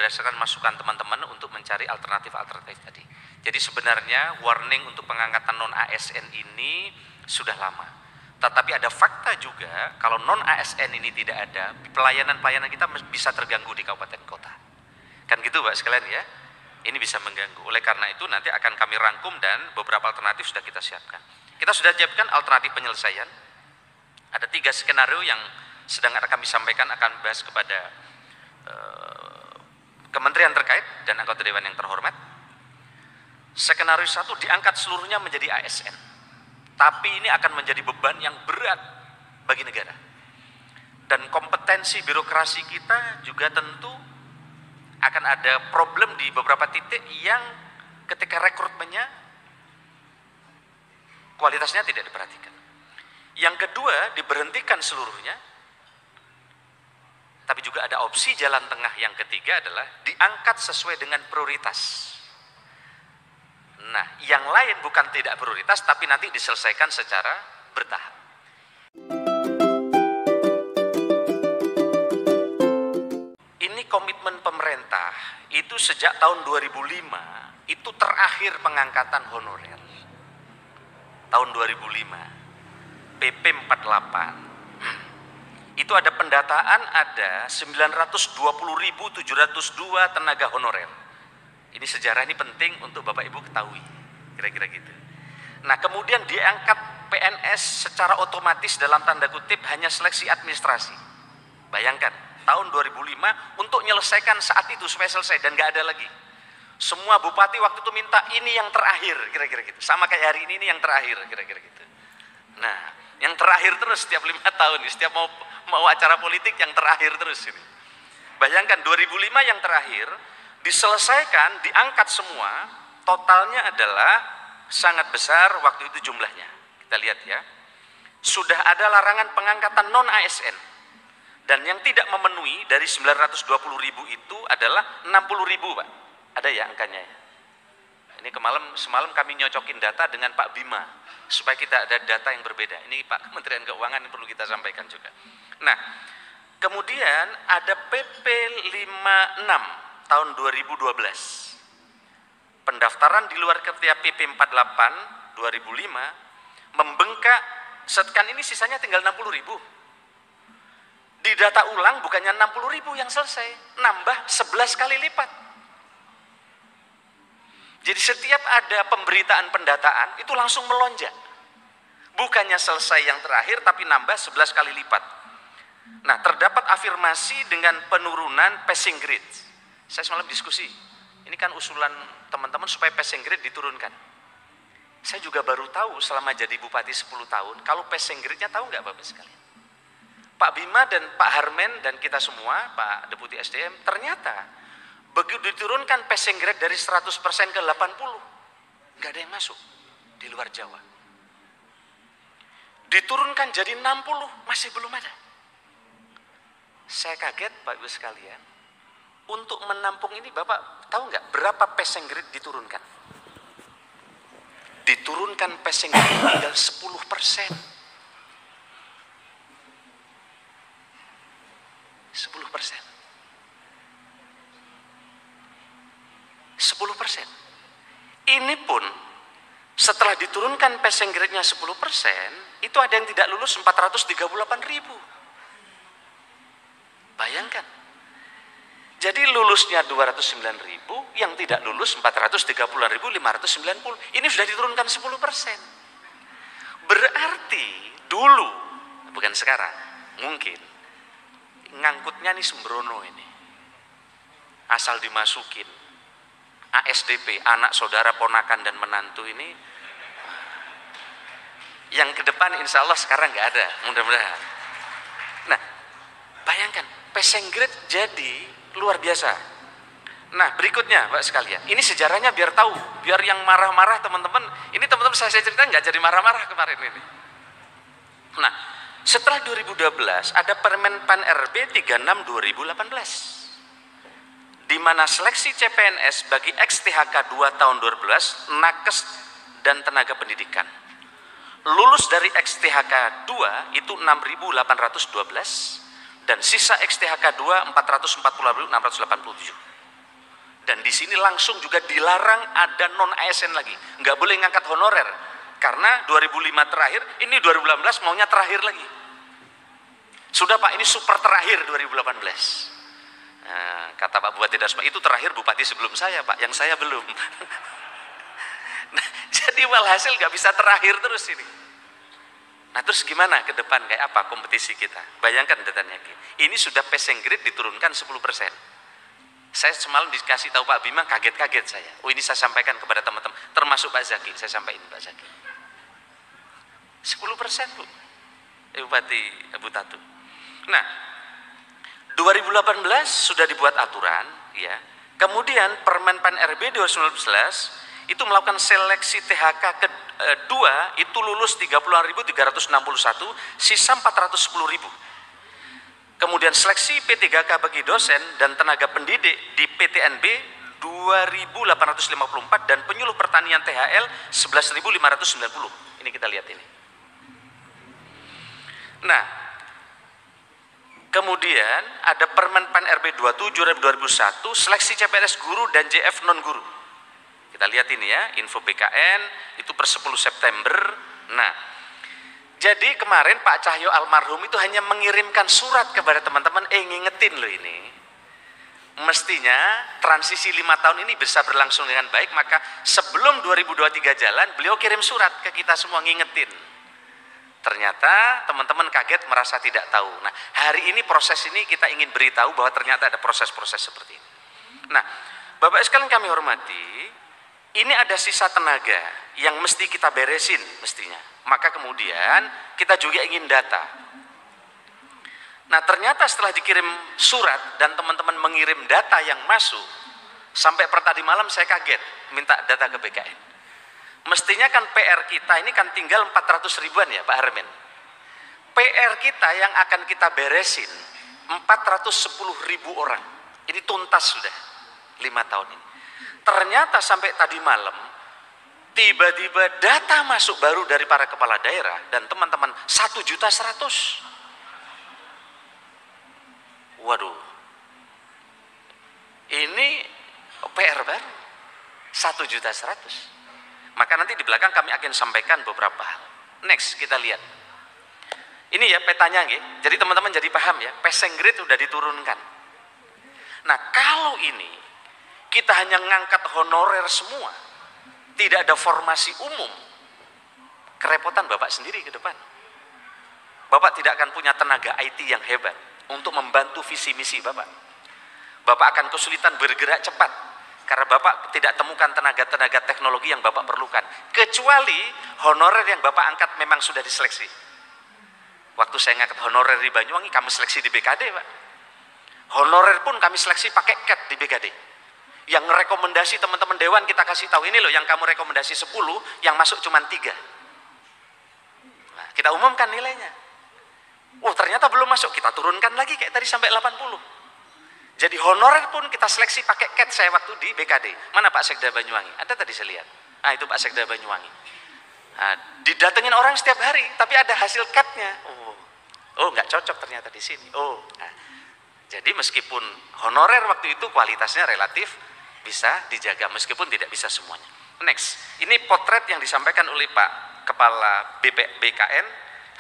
berdasarkan masukan teman-teman untuk mencari alternatif-alternatif tadi. Jadi sebenarnya warning untuk pengangkatan non-ASN ini sudah lama. Tetapi ada fakta juga kalau non-ASN ini tidak ada, pelayanan-pelayanan kita bisa terganggu di kabupaten kota. Kan gitu Pak sekalian ya, ini bisa mengganggu. Oleh karena itu nanti akan kami rangkum dan beberapa alternatif sudah kita siapkan. Kita sudah siapkan alternatif penyelesaian. Ada 3 skenario yang sedang kami sampaikan, akan bahas kepada kementerian terkait dan anggota dewan yang terhormat. Skenario 1, diangkat seluruhnya menjadi ASN. Tapi ini akan menjadi beban yang berat bagi negara. Dan kompetensi birokrasi kita juga tentu akan ada problem di beberapa titik yang ketika rekrutmennya kualitasnya tidak diperhatikan. Yang kedua, diberhentikan seluruhnya. Tapi juga ada opsi jalan tengah yang ketiga adalah diangkat sesuai dengan prioritas. Nah, yang lain bukan tidak prioritas, tapi nanti diselesaikan secara bertahap. Ini komitmen pemerintah, itu sejak tahun 2005, itu terakhir pengangkatan honorer. Tahun 2005, PP 48. Itu ada pendataan, ada 920.702 tenaga honorer. Ini sejarah, ini penting untuk Bapak Ibu ketahui, kira-kira gitu. Nah, kemudian diangkat PNS secara otomatis dalam tanda kutip hanya seleksi administrasi. Bayangkan, tahun 2005 untuk menyelesaikan saat itu supaya selesai dan nggak ada lagi. Semua bupati waktu itu minta ini yang terakhir, kira-kira gitu. Sama kayak hari ini yang terakhir, kira-kira gitu. Nah, yang terakhir terus setiap 5 tahun, setiap mau acara politik yang terakhir terus ini. Bayangkan 2005 yang terakhir diselesaikan, diangkat semua, totalnya adalah sangat besar waktu itu jumlahnya. Kita lihat ya. Sudah ada larangan pengangkatan non-ASN. Dan yang tidak memenuhi dari 920.000 itu adalah 60.000 Pak. Ada ya angkanya ya. Ini semalam kami nyocokin data dengan Pak Bima supaya kita ada data yang berbeda. Ini Pak Kementerian Keuangan yang perlu kita sampaikan juga. Nah, kemudian ada PP 56 tahun 2012. Pendaftaran di luar kriteria PP 48 2005 membengkak, setekan ini sisanya tinggal 60.000. Di data ulang bukannya 60.000 yang selesai, nambah 11 kali lipat. Jadi setiap ada pemberitaan pendataan itu langsung melonjak. Bukannya selesai yang terakhir tapi nambah 11 kali lipat. Nah, terdapat afirmasi dengan penurunan passing grade. Saya semalam diskusi. Ini kan usulan teman-teman supaya passing grade diturunkan. Saya juga baru tahu selama jadi bupati 10 tahun, kalau passing grade-nya tahu nggak Bapak sekalian? Pak Bima dan Pak Harmen dan kita semua, Pak Deputi SDM, ternyata begitu diturunkan passing grade dari 100% ke 80, nggak ada yang masuk di luar Jawa. Diturunkan jadi 60, masih belum ada. Saya kaget Pak Ibu sekalian, untuk menampung ini Bapak tahu nggak berapa passing grade diturunkan? Diturunkan passing grade tinggal 10%. 10%. 10%. Ini pun setelah diturunkan passing grade-nya 10%, itu ada yang tidak lulus 438.000. Bayangkan. Jadi lulusnya 209.000, yang tidak lulus 430.590. Ini sudah diturunkan 10%. Berarti dulu, bukan sekarang, mungkin ngangkutnya nih sembrono ini. Asal dimasukin. ASDP, anak saudara ponakan dan menantu ini, yang ke depan insya Allah sekarang nggak ada, mudah-mudahan. Nah, bayangkan, passing grade jadi luar biasa. Nah, berikutnya Pak sekalian, ini sejarahnya biar tahu, biar yang marah-marah teman-teman, ini teman-teman saya cerita nggak jadi marah-marah kemarin ini. Nah, setelah 2012 ada Permen Pan RB 36 2018. Di mana seleksi CPNS bagi ex-THK 2 tahun 2012, nakes dan tenaga pendidikan. Lulus dari ex-THK 2 itu 6.812 dan sisa ex-THK 2 440.687. Dan di sini langsung juga dilarang ada non ASN lagi, nggak boleh ngangkat honorer. Karena 2005 terakhir, ini 2018 maunya terakhir lagi. Sudah Pak, ini super terakhir 2018. Nah, kata Pak Bupati Dasma, itu terakhir bupati sebelum saya Pak, yang saya belum. Nah, jadi walhasil nggak bisa terakhir terus ini. Nah terus gimana ke depan, kayak apa kompetisi kita? Bayangkan datanya, ini sudah passing grade diturunkan 10%. Saya semalam dikasih tahu Pak Bima, kaget-kaget saya. Oh ini saya sampaikan kepada teman-teman, termasuk Pak Zaki, saya sampaikan Pak Zaki. 10% Bu, Bupati Abu Tatu. Nah 2018 sudah dibuat aturan, ya. Kemudian Permenpan RB 2019 itu melakukan seleksi THK kedua, itu lulus 30.361, sisa 410.000. Kemudian seleksi P3K bagi dosen dan tenaga pendidik di PTNB 2.854 dan penyuluh pertanian THL 11.590. Ini kita lihat ini. Nah, kemudian ada Permenpan RB 27/2001 seleksi CPNS guru dan JF non guru. Kita lihat ini ya, info BKN itu per 10 September. Nah, jadi kemarin Pak Cahyo almarhum itu hanya mengirimkan surat kepada teman-teman, ngingetin loh ini. Mestinya transisi 5 tahun ini bisa berlangsung dengan baik, maka sebelum 2023 jalan, beliau kirim surat ke kita semua ngingetin. Ternyata teman-teman kaget, merasa tidak tahu. Nah, hari ini proses ini kita ingin beritahu bahwa ternyata ada proses-proses seperti ini. Nah, Bapak sekalian kami hormati, ini ada sisa tenaga yang mesti kita beresin mestinya. Maka kemudian kita juga ingin data. Nah, ternyata setelah dikirim surat dan teman-teman mengirim data yang masuk, sampai per tadi malam saya kaget minta data ke BKN. Mestinya kan PR kita ini kan tinggal 400 ribuan ya Pak Hermin. PR kita yang akan kita beresin 410.000 orang. Ini tuntas sudah 5 tahun ini. Ternyata sampai tadi malam tiba-tiba data masuk baru dari para kepala daerah dan teman-teman 1.100.000. Waduh, ini PR baru 1.100.000. Maka nanti di belakang kami akan sampaikan beberapa hal. Next kita lihat. Ini ya petanya nggih. Jadi teman-teman jadi paham ya, passing grade sudah diturunkan. Nah, kalau ini kita hanya ngangkat honorer semua, tidak ada formasi umum, kerepotan Bapak sendiri ke depan. Bapak tidak akan punya tenaga IT yang hebat untuk membantu visi misi Bapak. Bapak akan kesulitan bergerak cepat karena Bapak tidak temukan tenaga-tenaga teknologi yang Bapak perlukan, kecuali honorer yang Bapak angkat memang sudah diseleksi. Waktu saya ngangkat honorer di Banyuwangi, kami seleksi di BKD Pak. Honorer pun kami seleksi pakai CAT di BKD. Yang rekomendasi teman-teman dewan kita kasih tahu, ini loh yang kamu rekomendasi 10, yang masuk cuma 3. Nah, kita umumkan nilainya. Oh ternyata belum masuk, kita turunkan lagi kayak tadi sampai 80. Jadi honorer pun kita seleksi pakai CAT saya waktu di BKD. Mana Pak Sekda Banyuwangi? Ada tadi saya lihat. Nah itu Pak Sekda Banyuwangi. Nah, didatengin orang setiap hari, tapi ada hasil CAT-nya. Oh nggak cocok ternyata di sini. Nah, jadi meskipun honorer waktu itu kualitasnya relatif bisa dijaga, meskipun tidak bisa semuanya. Next, ini potret yang disampaikan oleh Pak Kepala BKN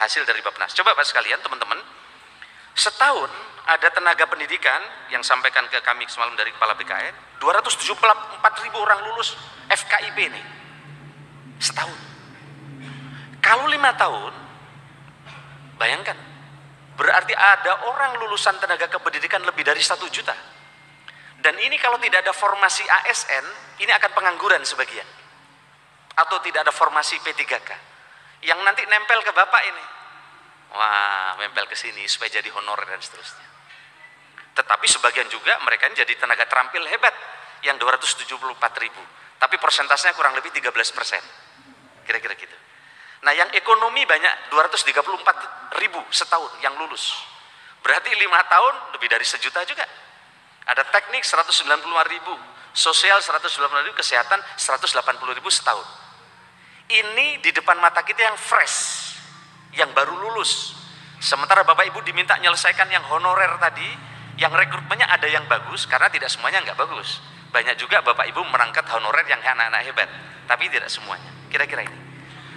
hasil dari Bappenas. Coba Pak sekalian teman-teman, setahun ada tenaga pendidikan yang sampaikan ke kami semalam dari Kepala BKN, 274.000 orang lulus FKIP nih setahun. Kalau 5 tahun, bayangkan, berarti ada orang lulusan tenaga kependidikan lebih dari 1 juta. Dan ini kalau tidak ada formasi ASN, ini akan pengangguran sebagian. Atau tidak ada formasi P3K yang nanti nempel ke Bapak ini. Wah, nempel ke sini supaya jadi honorer dan seterusnya. Tetapi sebagian juga mereka ini jadi tenaga terampil hebat yang 274.000. Tapi persentasenya kurang lebih 13%. Kira-kira gitu. Nah, yang ekonomi banyak 234.000 setahun yang lulus. Berarti 5 tahun lebih dari 1 juta juga. Ada teknik 195.000, sosial 195.000, kesehatan 180.000 setahun. Ini di depan mata kita yang fresh, yang baru lulus. Sementara Bapak Ibu diminta menyelesaikan yang honorer tadi, yang rekrutmennya ada yang bagus, karena tidak semuanya nggak bagus. Banyak juga Bapak Ibu merangkap honorer yang anak-anak hebat, tapi tidak semuanya. Kira-kira ini.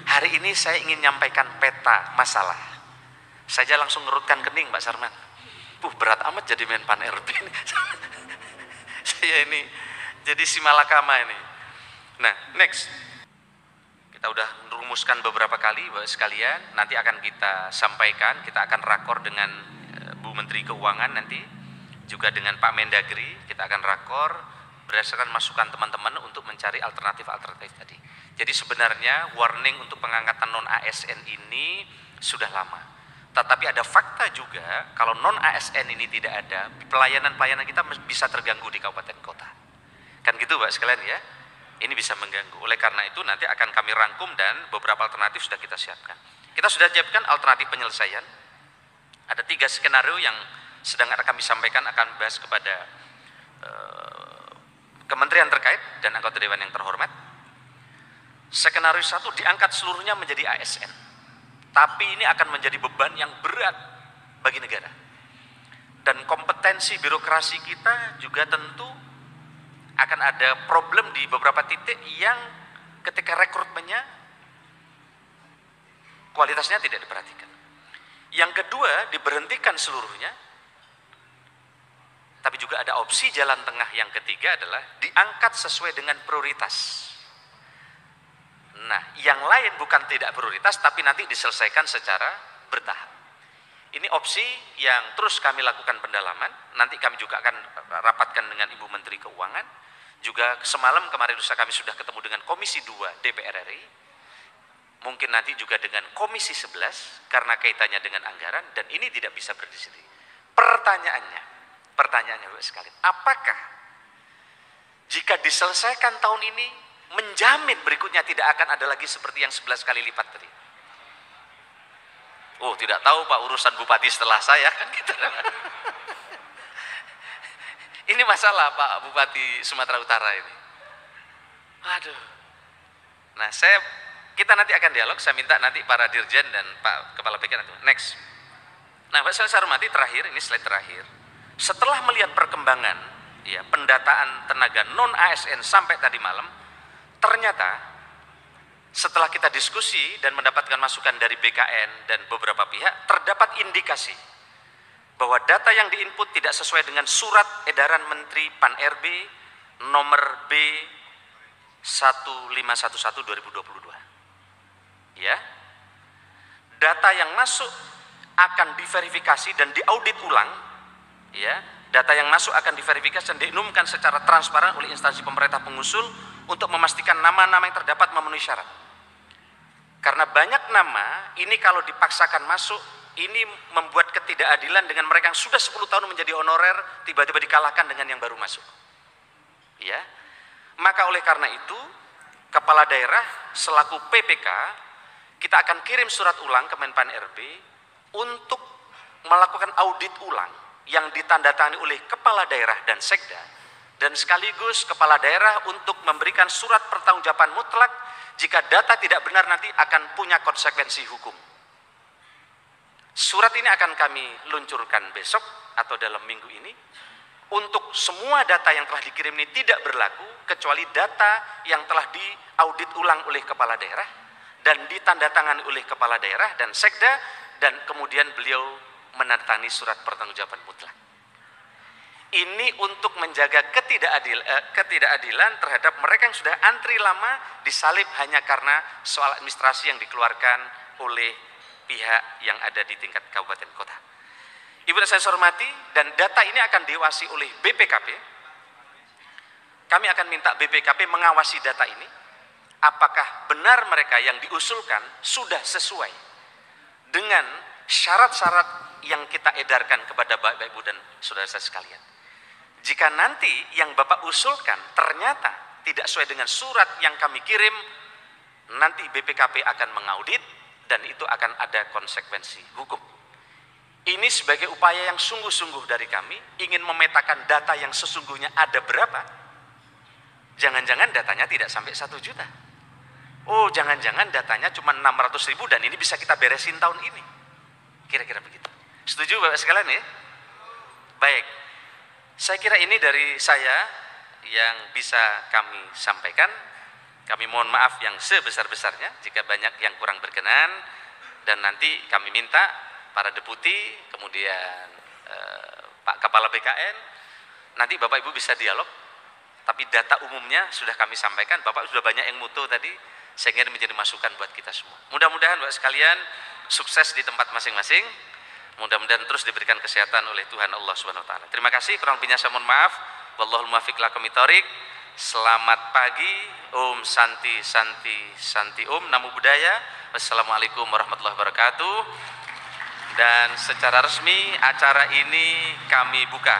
Hari ini saya ingin nyampaikan peta masalah. Saya langsung ngerutkan kening Pak Sarman. Berat amat jadi Menpan RB ini. Saya ini jadi si malakama ini. Nah, next. Kita udah merumuskan beberapa kali Bapak sekalian, nanti akan kita sampaikan, kita akan rakor dengan Bu Menteri Keuangan nanti, juga dengan Pak Mendagri, kita akan rakor berdasarkan masukan teman-teman untuk mencari alternatif-alternatif tadi. Jadi sebenarnya warning untuk pengangkatan non-ASN ini sudah lama. Tetapi ada fakta juga, kalau non-ASN ini tidak ada, pelayanan-pelayanan kita bisa terganggu di kabupaten kota. Kan gitu Pak sekalian ya? Ini bisa mengganggu. Oleh karena itu nanti akan kami rangkum dan beberapa alternatif sudah kita siapkan. Kita sudah siapkan alternatif penyelesaian. Ada 3 skenario yang sedang akan kami sampaikan, akan bahas kepada kementerian terkait dan anggota dewan yang terhormat. Skenario 1 diangkat seluruhnya menjadi ASN. Tapi ini akan menjadi beban yang berat bagi negara. Dan kompetensi birokrasi kita juga tentu akan ada problem di beberapa titik yang ketika rekrutmennya kualitasnya tidak diperhatikan. Yang kedua, diberhentikan seluruhnya. Tapi juga ada opsi jalan tengah yang ketiga adalah diangkat sesuai dengan prioritas. Nah, yang lain bukan tidak prioritas tapi nanti diselesaikan secara bertahap. Ini opsi yang terus kami lakukan pendalaman. Nanti kami juga akan rapatkan dengan Ibu Menteri Keuangan. Juga semalam kemarin lusa kami sudah ketemu dengan Komisi 2 DPR RI. Mungkin nanti juga dengan Komisi 11 karena kaitannya dengan anggaran dan ini tidak bisa berdiri. Pertanyaannya Bapak sekalian, apakah jika diselesaikan tahun ini menjamin berikutnya tidak akan ada lagi seperti yang 11 kali lipat tadi? Oh, tidak tahu Pak, urusan bupati setelah saya kan gitu. Ini masalah Pak Bupati Sumatera Utara ini. Aduh. Nah, kita nanti akan dialog, saya minta nanti para dirjen dan Pak Kepala BK nanti. Next. Nah, Pak saya hormati terakhir, ini slide terakhir. Setelah melihat perkembangan ya pendataan tenaga non ASN sampai tadi malam, ternyata setelah kita diskusi dan mendapatkan masukan dari BKN dan beberapa pihak, terdapat indikasi bahwa data yang diinput tidak sesuai dengan surat edaran Menteri Pan-RB nomor B 1511 2022. Ya. Data yang masuk akan diverifikasi dan diaudit ulang. Ya, data yang masuk akan diverifikasi dan diumumkan secara transparan oleh instansi pemerintah pengusul untuk memastikan nama-nama yang terdapat memenuhi syarat. Karena banyak nama ini kalau dipaksakan masuk, ini membuat ketidakadilan dengan mereka yang sudah 10 tahun menjadi honorer, tiba-tiba dikalahkan dengan yang baru masuk. Ya. Maka oleh karena itu, kepala daerah selaku PPK, kita akan kirim surat ulang ke Menpan RB untuk melakukan audit ulang yang ditandatangani oleh kepala daerah dan sekda, dan sekaligus kepala daerah untuk memberikan surat pertanggungjawaban mutlak jika data tidak benar nanti akan punya konsekuensi hukum. Surat ini akan kami luncurkan besok atau dalam minggu ini. Untuk semua data yang telah dikirim ini tidak berlaku kecuali data yang telah diaudit ulang oleh kepala daerah dan ditandatangani oleh kepala daerah dan sekda, dan kemudian beliau menandatangani surat pertanggungjawaban mutlak. Ini untuk menjaga ketidakadilan terhadap mereka yang sudah antri lama disalib hanya karena soal administrasi yang dikeluarkan oleh pihak yang ada di tingkat kabupaten kota. Ibu dan saya hormati, dan data ini akan diawasi oleh BPKP. Kami akan minta BPKP mengawasi data ini. Apakah benar mereka yang diusulkan sudah sesuai dengan syarat-syarat yang kita edarkan kepada Bapak Ibu dan saudara saya sekalian. Jika nanti yang Bapak usulkan ternyata tidak sesuai dengan surat yang kami kirim, nanti BPKP akan mengaudit dan itu akan ada konsekuensi hukum. Ini sebagai upaya yang sungguh-sungguh dari kami, ingin memetakan data yang sesungguhnya ada berapa. Jangan-jangan datanya tidak sampai 1 juta. Oh, jangan-jangan datanya cuma 600.000 dan ini bisa kita beresin tahun ini. Kira-kira begitu. Setuju Bapak sekalian ya? Baik. Saya kira ini dari saya. yang bisa kami sampaikan. Kami mohon maaf yang sebesar-besarnya jika banyak yang kurang berkenan, dan nanti kami minta para deputi, kemudian Pak Kepala BKN, nanti Bapak Ibu bisa dialog, tapi data umumnya sudah kami sampaikan. Bapak sudah banyak yang mutu tadi, sehingga menjadi masukan buat kita semua. Mudah-mudahan Bapak sekalian sukses di tempat masing-masing, mudah-mudahan terus diberikan kesehatan oleh Tuhan Allah Subhanahu wa taala. Terima kasih, kurang lebihnya saya mohon maaf. Wallahul muwaffiq lakum thoriq. Selamat pagi, Om Santi Santi Santi Om, Namo Buddhaya. Wassalamualaikum warahmatullahi wabarakatuh. Dan secara resmi acara ini kami buka.